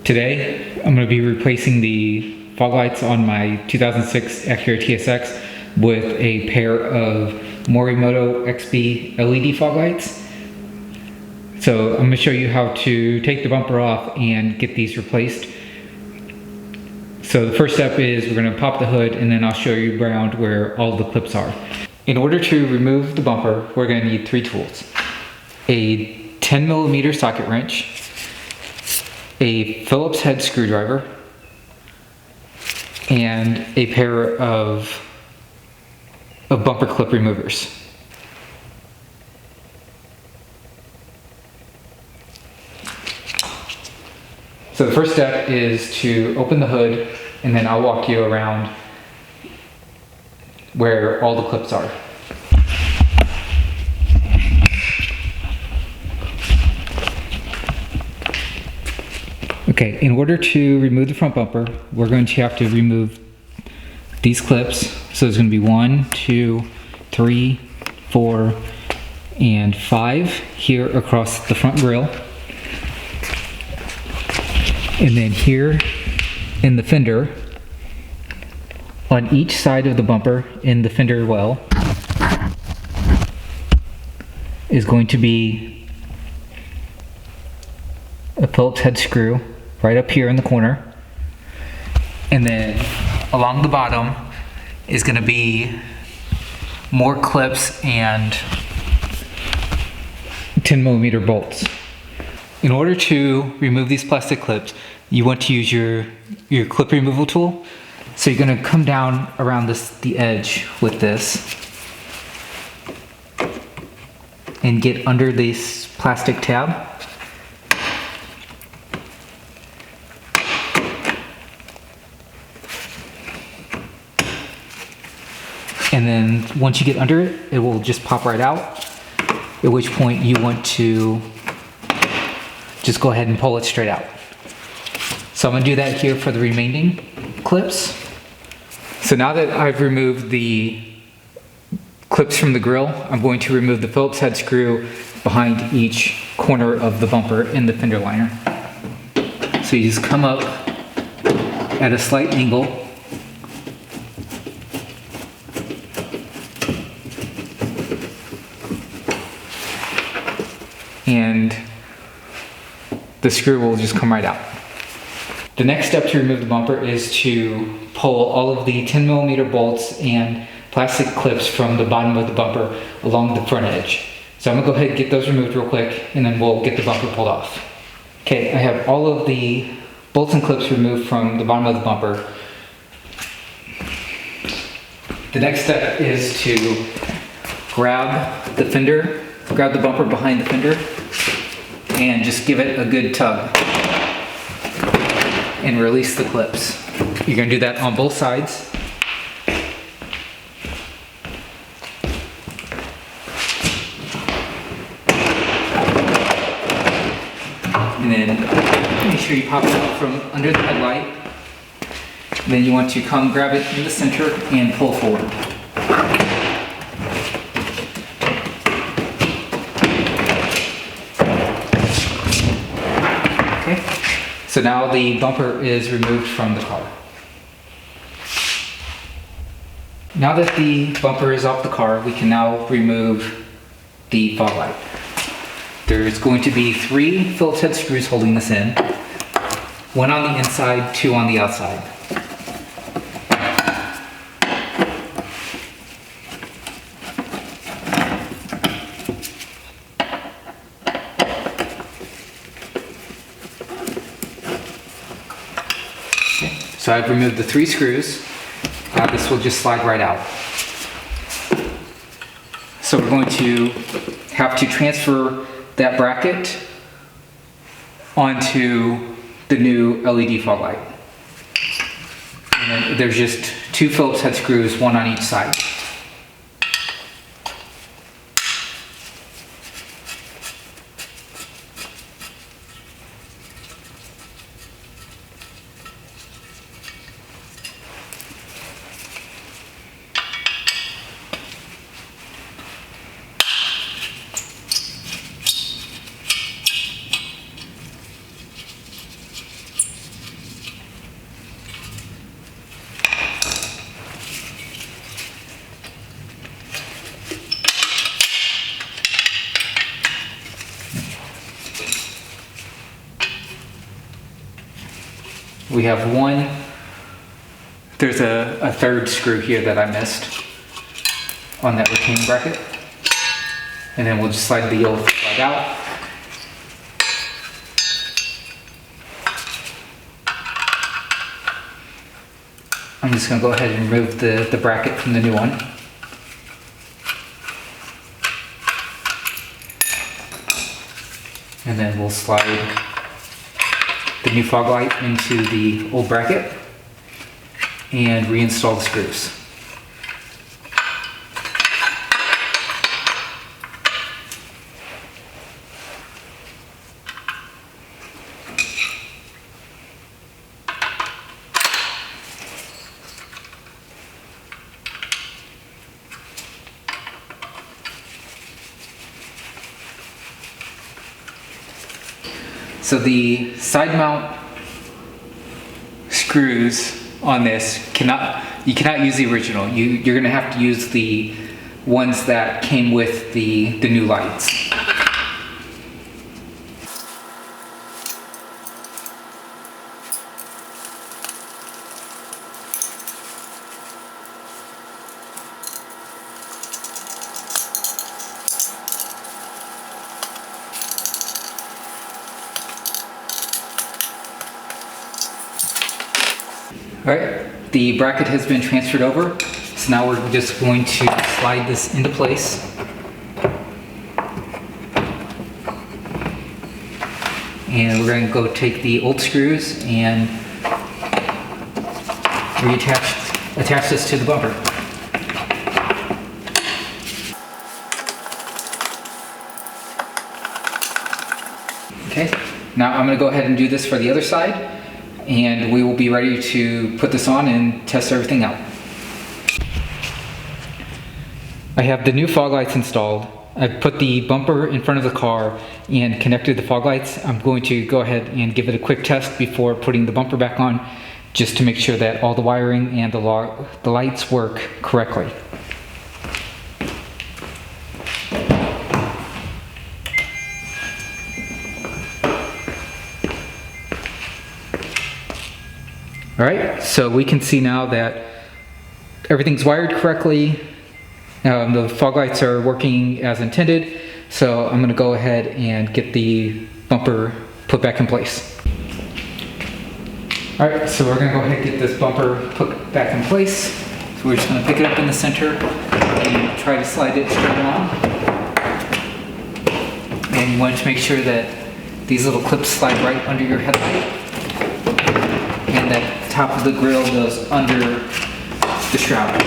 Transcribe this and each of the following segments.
Today, I'm going to be replacing the fog lights on my 2006 Acura TSX with a pair of Morimoto XB LED fog lights. So I'm going to show you how to take the bumper off and get these replaced. So the first step is we're going to pop the hood, and then I'll show you around where all the clips are. In order to remove the bumper, we're going to need three tools. A 10mm socket wrench, a Phillips head screwdriver, and a pair of bumper clip removers. So the first step is to open the hood, and then I'll walk you around where all the clips are. Okay, in order to remove the front bumper, we're going to have to remove these clips. So there's going to be 1, 2, 3, 4, and 5 here across the front grille. And then here in the fender, on each side of the bumper in the fender well, is going to be a Phillips head screw right up here in the corner. And then along the bottom is going to be more clips and 10mm bolts. In order to remove these plastic clips, you want to use your clip removal tool. So you're going to come down around the edge with this and get under this plastic tab. And then once you get under it, it will just pop right out, at which point you want to just go ahead and pull it straight out. So I'm going to do that here for the remaining clips. So now that I've removed the clips from the grill, I'm going to remove the Phillips head screw behind each corner of the bumper in the fender liner. So you just come up at a slight angle, and the screw will just come right out. The next step to remove the bumper is to pull all of the 10mm bolts and plastic clips from the bottom of the bumper along the front edge. So I'm gonna go ahead and get those removed real quick, and then we'll get the bumper pulled off. Okay, I have all of the bolts and clips removed from the bottom of the bumper. The next step is to grab the bumper behind the fender, and just give it a good tug and release the clips. You're going to do that on both sides. And then make sure you pop it out from under the headlight. And then you want to come grab it in the center and pull forward. So now the bumper is removed from the car. Now that the bumper is off the car, we can now remove the fog light. There's going to be 3 Phillips head screws holding this in. 1 on the inside, 2 on the outside. So I've removed the 3 screws. Now this will just slide right out. So we're going to have to transfer that bracket onto the new LED fog light. And then there's just 2 Phillips head screws, 1 on each side. We have one. There's a third screw here that I missed on that retaining bracket. And then we'll just slide the old plug out. I'm just going to go ahead and remove the bracket from the new one. And then we'll slide the new fog light into the old bracket and reinstall the screws. So the side mount screws on this you cannot use the original. You're going to have to use the ones that came with the new lights. Alright, the bracket has been transferred over, so now we're just going to slide this into place. And we're going to go take the old screws and attach this to the bumper. Okay, now I'm going to go ahead and do this for the other side. And we will be ready to put this on and test everything out. I have the new fog lights installed. I've put the bumper in front of the car and connected the fog lights. I'm going to go ahead and give it a quick test before putting the bumper back on, just to make sure that all the wiring and the lights work correctly. Alright, so we can see now that everything's wired correctly. The fog lights are working as intended, so I'm going to go ahead and get the bumper put back in place. Alright, so we're going to go ahead and get this bumper put back in place. So we're just going to pick it up in the center and try to slide it straight on. And you want to make sure that these little clips slide right under your headlight, and that top of the grill goes under the shroud.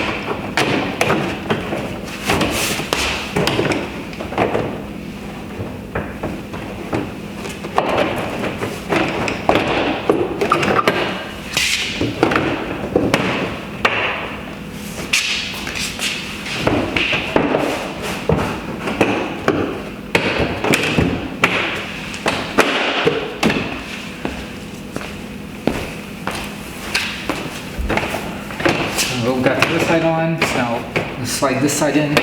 We've got the other side on, so now let's slide this side in.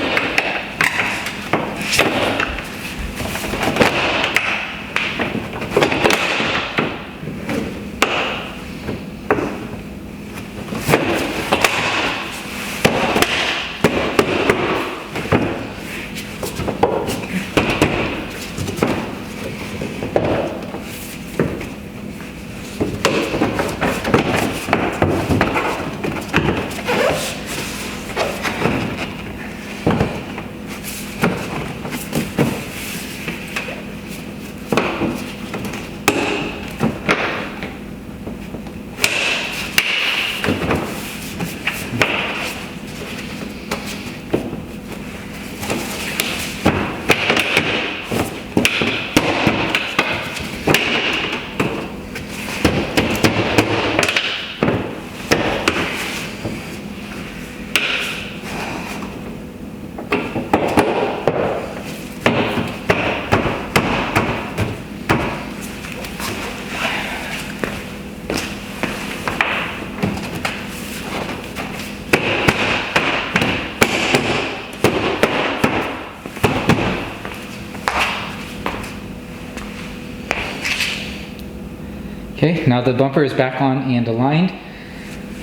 Okay, now the bumper is back on and aligned.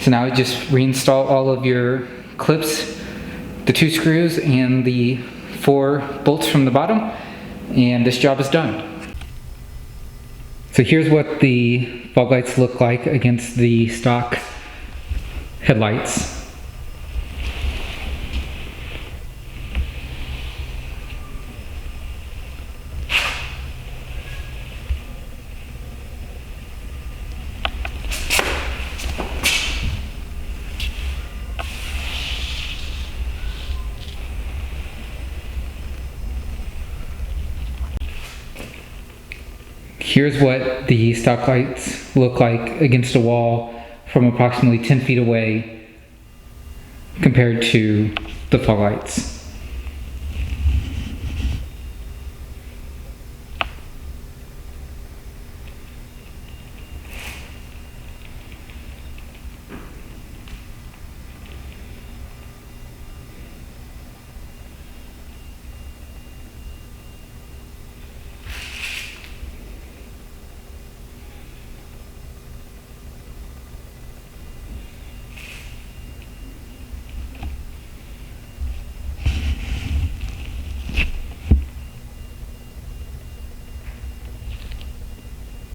So now just reinstall all of your clips, the 2 screws and the 4 bolts from the bottom, and this job is done. So here's what the fog lights look like against the stock headlights. Here's what the stock lights look like against a wall from approximately 10 feet away compared to the fog lights.